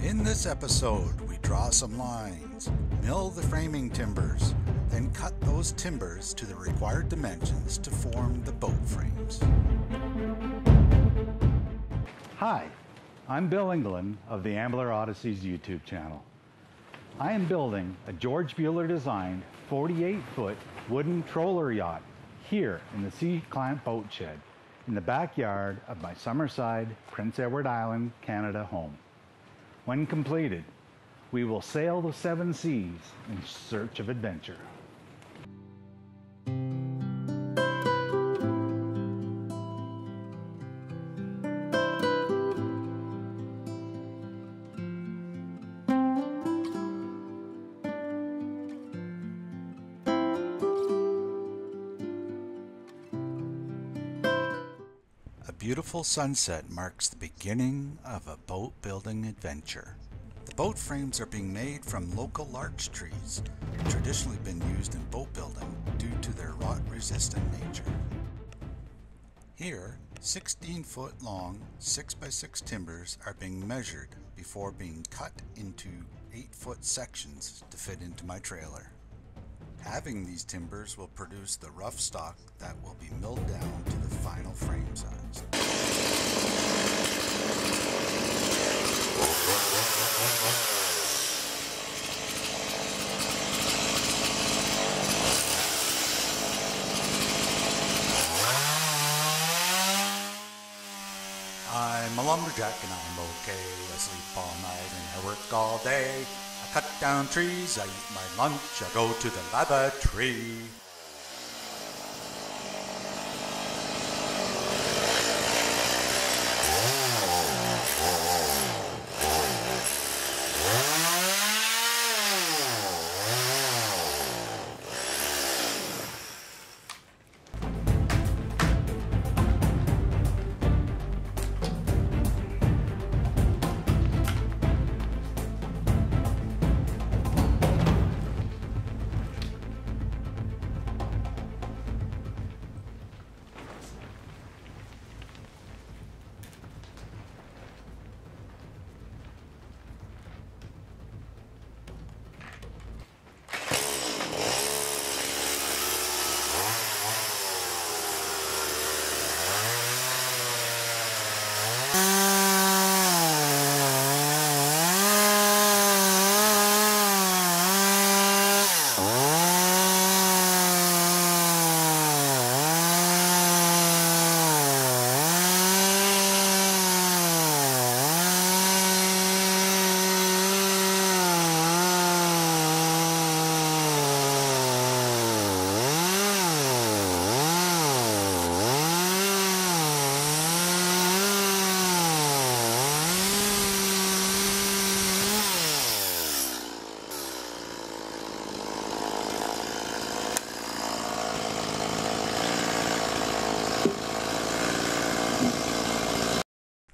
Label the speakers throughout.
Speaker 1: In this episode, we draw some lines, mill the framing timbers, then cut those timbers to the required dimensions to form the boat frames. Hi, I'm Bill England of the Ambler Odysseys YouTube channel. I am building a George Buehler designed 48-foot wooden troller yacht here in the Sea Clamp boat shed in the backyard of my Summerside, Prince Edward Island, Canada home. When completed, we will sail the seven seas in search of adventure. A beautiful sunset marks the beginning of a boat building adventure. The boat frames are being made from local larch trees, traditionally been used in boat building due to their rot-resistant nature. Here, 16-foot long 6x6 timbers are being measured before being cut into 8-foot sections to fit into my trailer. Having these timbers will produce the rough stock that will be milled down to the final frame size. I'm a lumberjack and I'm okay. I sleep all night and I work all day. I cut down trees, I eat my lunch, I go to the lavatory.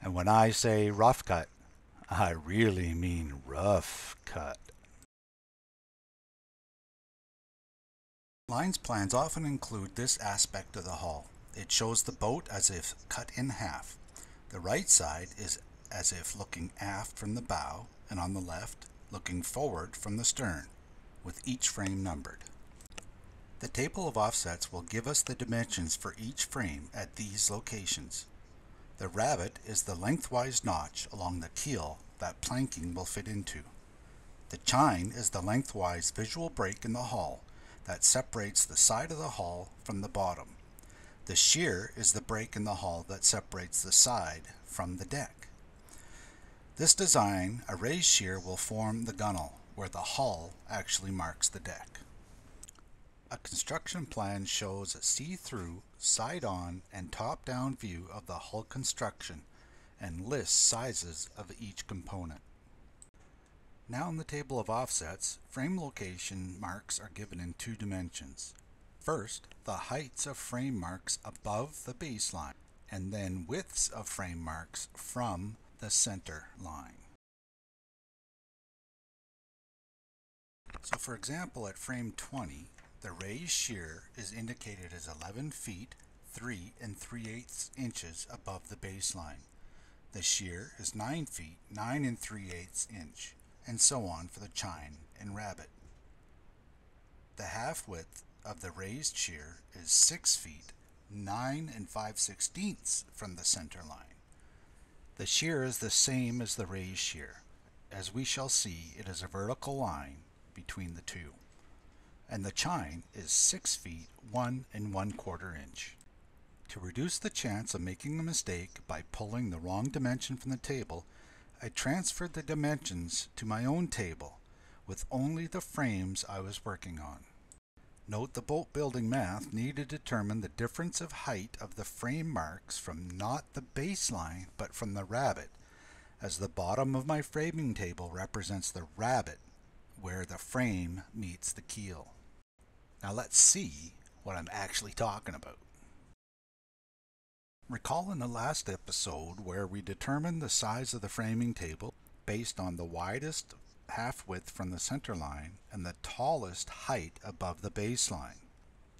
Speaker 1: And when I say rough cut, I really mean rough cut. Lines plans often include this aspect of the hull. It shows the boat as if cut in half. The right side is as if looking aft from the bow, and on the left, looking forward from the stern, with each frame numbered. The table of offsets will give us the dimensions for each frame at these locations. The rabbet is the lengthwise notch along the keel that planking will fit into. The chine is the lengthwise visual break in the hull that separates the side of the hull from the bottom. The shear is the break in the hull that separates the side from the deck. This design, a raised shear, will form the gunnel, where the hull actually marks the deck. A construction plan shows a see-through, side-on, and top-down view of the hull construction and lists sizes of each component. Now in the table of offsets, frame location marks are given in two dimensions. First, the heights of frame marks above the baseline, and then widths of frame marks from the center line. So for example, at frame 20, the raised shear is indicated as 11 feet 3 3/8 inches above the baseline. The shear is 9 feet 9 3/8 inch, and so on for the chine and rabbet. The half width of the raised shear is 6 feet 9 5/16 from the center line. The shear is the same as the raised shear. As we shall see, it is a vertical line between the two. And the chine is 6 feet 1 1/4 inch. To reduce the chance of making a mistake by pulling the wrong dimension from the table, I transferred the dimensions to my own table with only the frames I was working on. Note the boat building math needed to determine the difference of height of the frame marks from not the baseline but from the rabbet, as the bottom of my framing table represents the rabbet where the frame meets the keel. Now let's see what I'm actually talking about. Recall in the last episode where we determined the size of the framing table based on the widest half width from the center line and the tallest height above the baseline.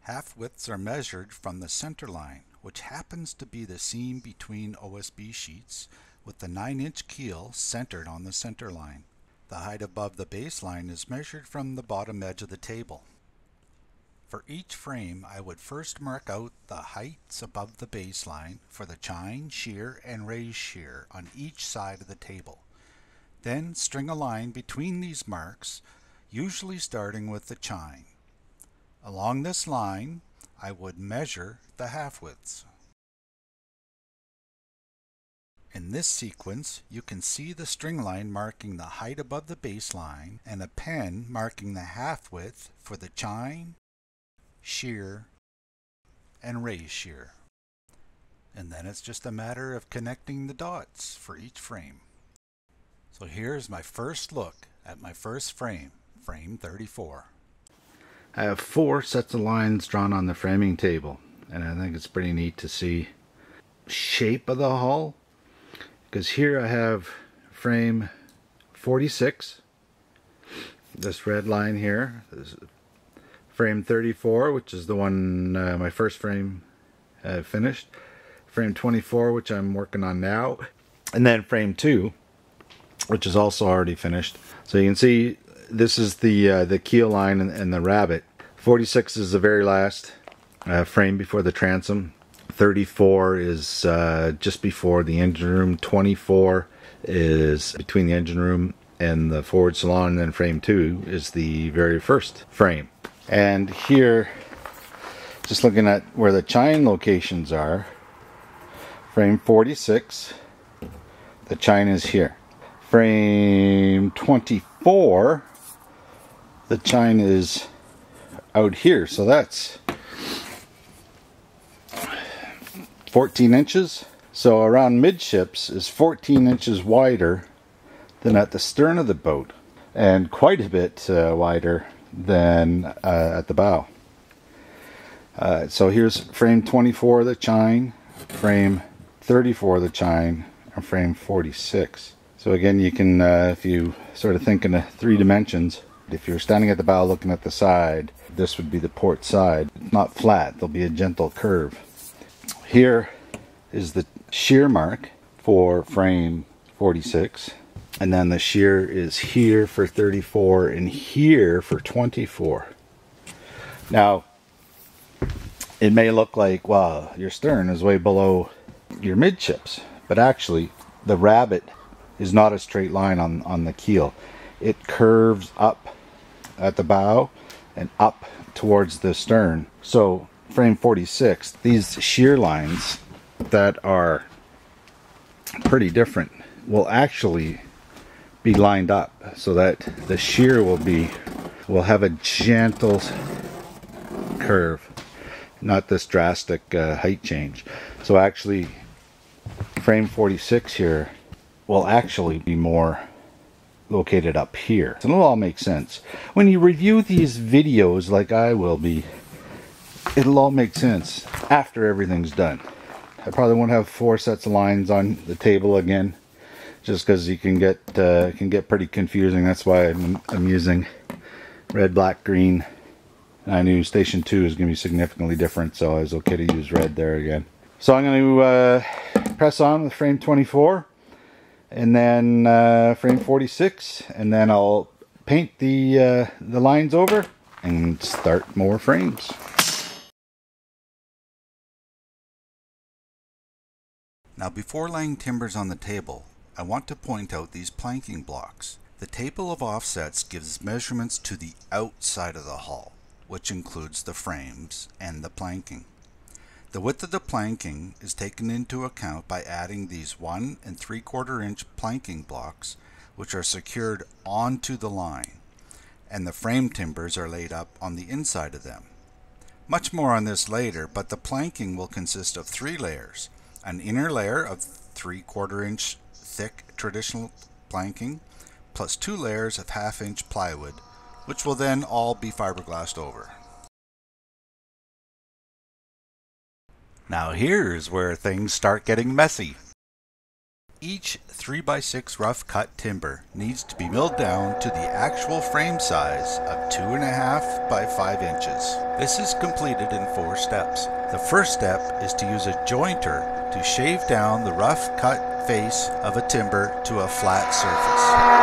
Speaker 1: Half widths are measured from the center line, which happens to be the seam between OSB sheets, with the 9-inch keel centered on the center line. The height above the baseline is measured from the bottom edge of the table. For each frame, I would first mark out the heights above the baseline for the chine, shear, and raise shear on each side of the table. Then string a line between these marks, usually starting with the chine. Along this line, I would measure the half widths. In this sequence, you can see the string line marking the height above the baseline and a pen marking the half width for the chine, shear, and raise shear. And then it's just a matter of connecting the dots for each frame. So here's my first look at my first frame, frame 34. I have 4 sets of lines drawn on the framing table, and I think it's pretty neat to see shape of the hull, because here I have frame 46, this red line here, this frame 34, which is the one my first frame finished, frame 24, which I'm working on now, and then frame 2, which is also already finished. So you can see this is the keel line and the rabbet. 46 is the very last frame before the transom. 34 is just before the engine room. 24 is between the engine room and the forward salon, and then frame 2 is the very first frame. And here, just looking at where the chine locations are, frame 46, the chine is here. Frame 24, the chine is out here, so that's 14 inches. So around midships is 14 inches wider than at the stern of the boat, and quite a bit wider than at the bow. So here's frame 24 of the chine, frame 34 of the chine, and frame 46. So again, you can, if you sort of think in 3 dimensions, if you're standing at the bow looking at the side, this would be the port side. It's not flat, there'll be a gentle curve. Here is the shear mark for frame 46, and then the shear is here for 34 and here for 24. Now, it may look like, wow, your stern is way below your midships, but actually the rabbet is not a straight line on the keel. It curves up at the bow and up towards the stern. So frame 46, these shear lines that are pretty different will actually be lined up so that the shear will have a gentle curve, not this drastic height change. So actually frame 46 here will actually be more located up here. So it'll all make sense. When you review these videos like I will be, it'll all make sense after everything's done. I probably won't have 4 sets of lines on the table again, just because you can get it can get pretty confusing. That's why I'm using red, black, green. And I knew station 2 is going to be significantly different, so I was okay to use red there again. So I'm going to press on with frame 24. and then frame 46, and then I'll paint the lines over and start more frames. Now, before laying timbers on the table, I want to point out these planking blocks. The table of offsets gives measurements to the outside of the hull, which includes the frames and the planking. The width of the planking is taken into account by adding these 1 3/4 inch planking blocks, which are secured onto the line, and the frame timbers are laid up on the inside of them. Much more on this later, but the planking will consist of 3 layers. An inner layer of 3/4 inch thick traditional planking, plus 2 layers of 1/2 inch plywood, which will then all be fiberglassed over. Now here's where things start getting messy. Each 3x6 rough cut timber needs to be milled down to the actual frame size of 2.5 by 5 inches. This is completed in 4 steps. The first step is to use a jointer to shave down the rough cut face of a timber to a flat surface.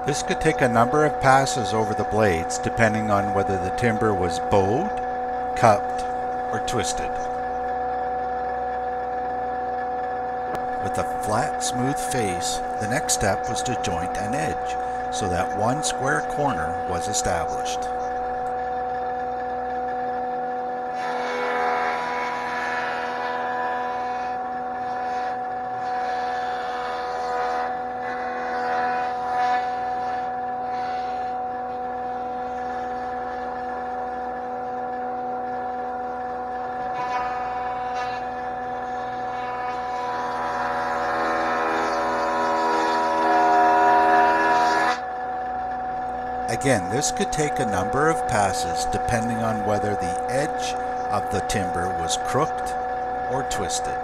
Speaker 1: This could take a number of passes over the blades depending on whether the timber was bowed, cupped, or twisted. With a flat, smooth face, the next step was to joint an edge so that one square corner was established. Again, this could take a number of passes depending on whether the edge of the timber was crooked or twisted.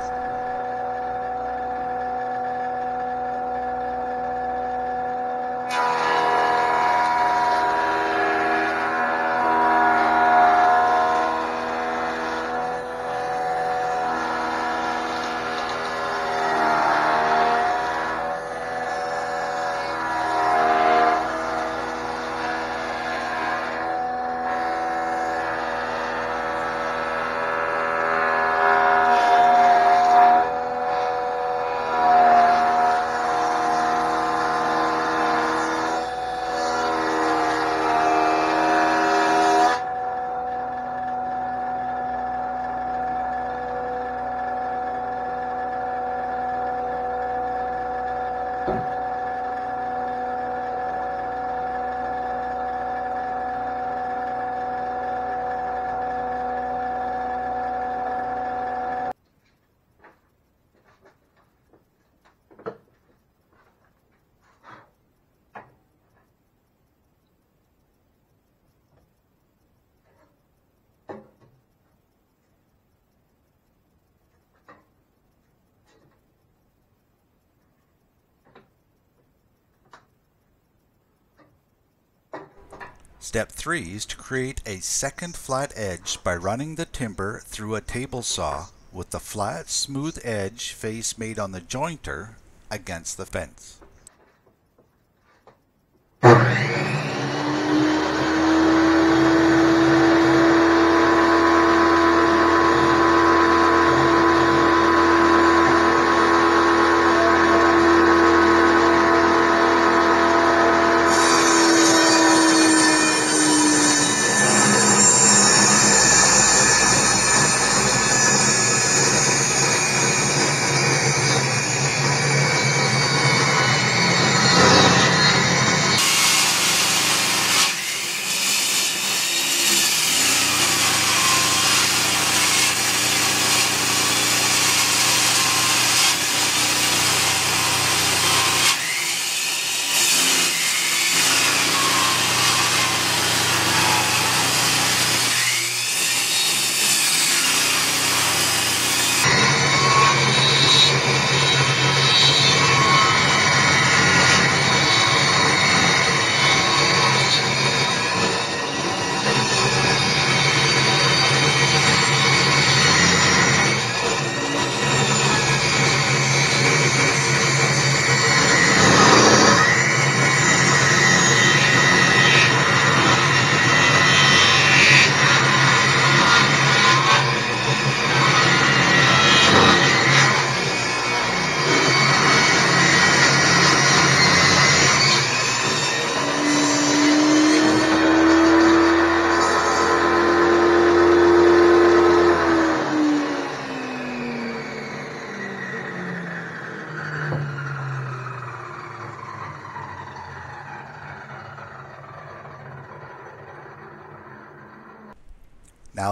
Speaker 1: Step 3 is to create a second flat edge by running the timber through a table saw with the flat, smooth edge face made on the jointer against the fence.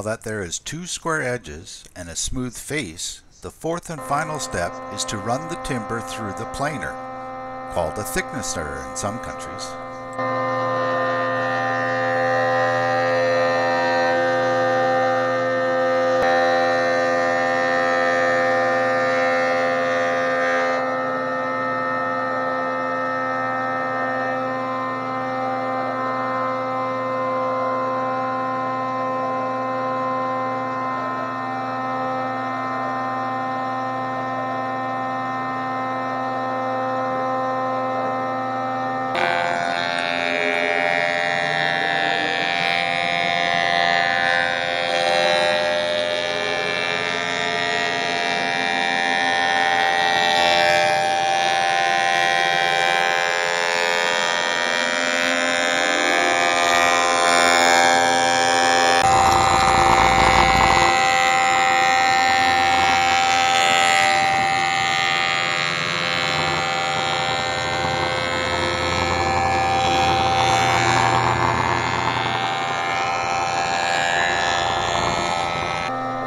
Speaker 1: that there is 2 square edges and a smooth face, the fourth and final step is to run the timber through the planer, called a thicknesser in some countries.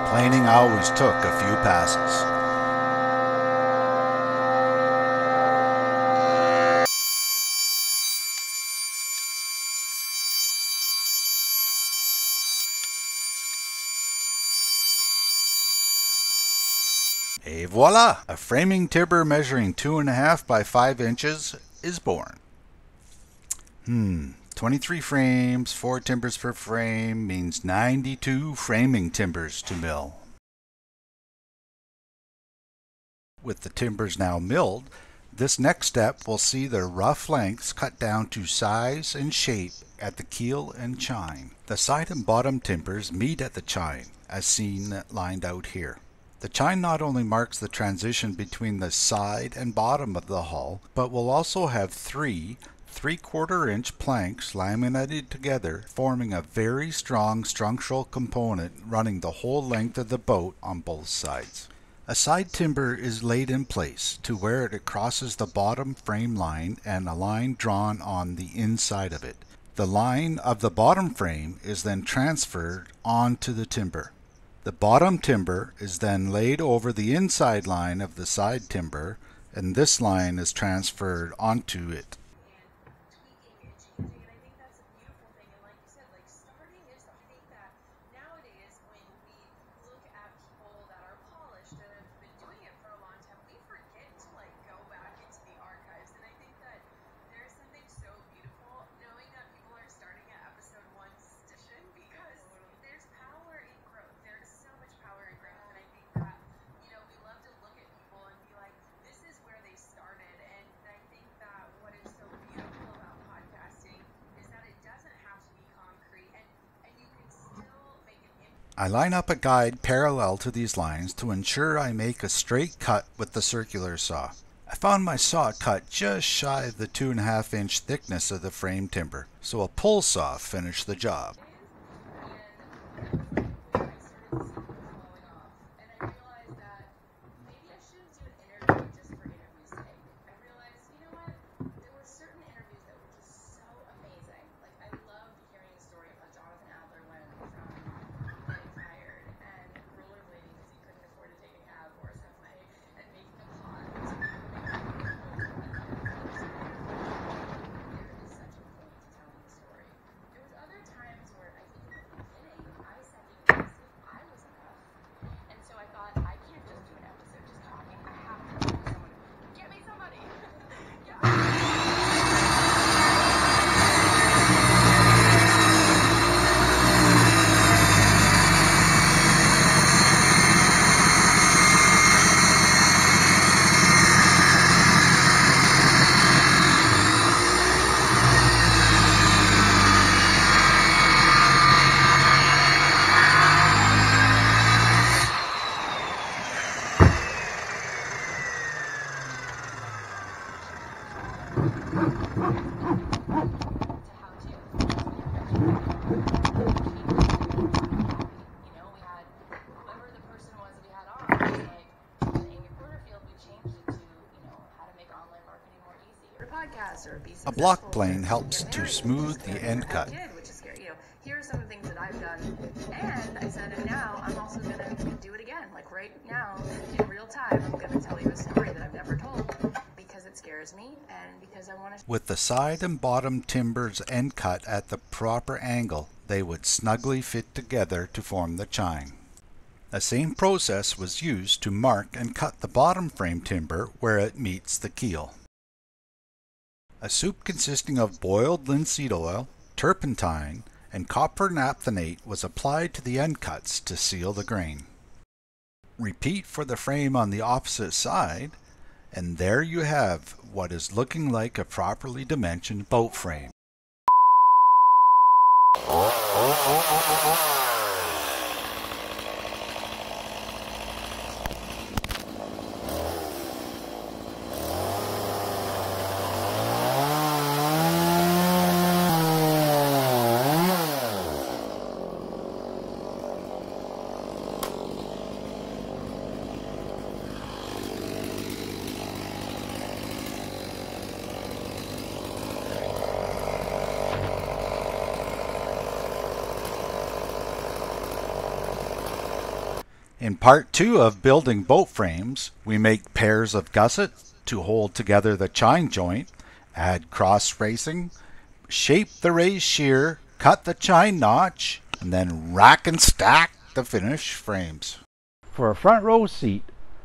Speaker 1: Planing always took a few passes. Et voila! A framing timber measuring 2.5 by 5 inches is born. 23 frames, 4 timbers per frame means 92 framing timbers to mill. With the timbers now milled, this next step will see the rough lengths cut down to size and shape at the keel and chine. The side and bottom timbers meet at the chine, as seen lined out here. The chine not only marks the transition between the side and bottom of the hull, but will also have 3 3/4-inch planks laminated together, forming a very strong structural component running the whole length of the boat on both sides. A side timber is laid in place to where it crosses the bottom frame line and a line drawn on the inside of it. The line of the bottom frame is then transferred onto the timber. The bottom timber is then laid over the inside line of the side timber, and this line is transferred onto it. I line up a guide parallel to these lines to ensure I make a straight cut with the circular saw. I found my saw cut just shy of the 2.5-inch thickness of the frame timber, so a pull saw finished the job. A block plane helps to smooth the end cut.
Speaker 2: Here are some of the things that I've done, and I said now, I'm also going to do it again. Like right now, in real time, I'm going to tell you a story that I've never told because it scares me and because I want to...
Speaker 1: With the side and bottom timbers end cut at the proper angle, they would snugly fit together to form the chine. The same process was used to mark and cut the bottom frame timber where it meets the keel. A soup consisting of boiled linseed oil, turpentine, and copper naphthenate was applied to the end cuts to seal the grain. Repeat for the frame on the opposite side, and there you have what is looking like a properly dimensioned boat frame. In part 2 of building boat frames, we make pairs of gussets to hold together the chine joint, add cross bracing, shape the raised shear, cut the chine notch, and then rack and stack the finished frames.
Speaker 3: For a front row seat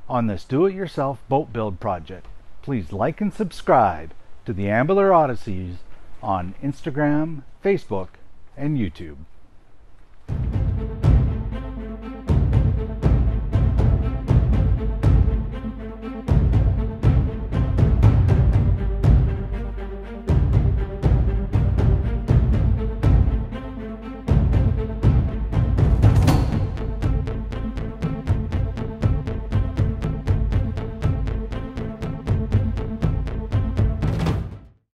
Speaker 3: on this do-it-yourself boat build project, please like and subscribe to the Ambler Odysseys on Instagram, Facebook, and YouTube.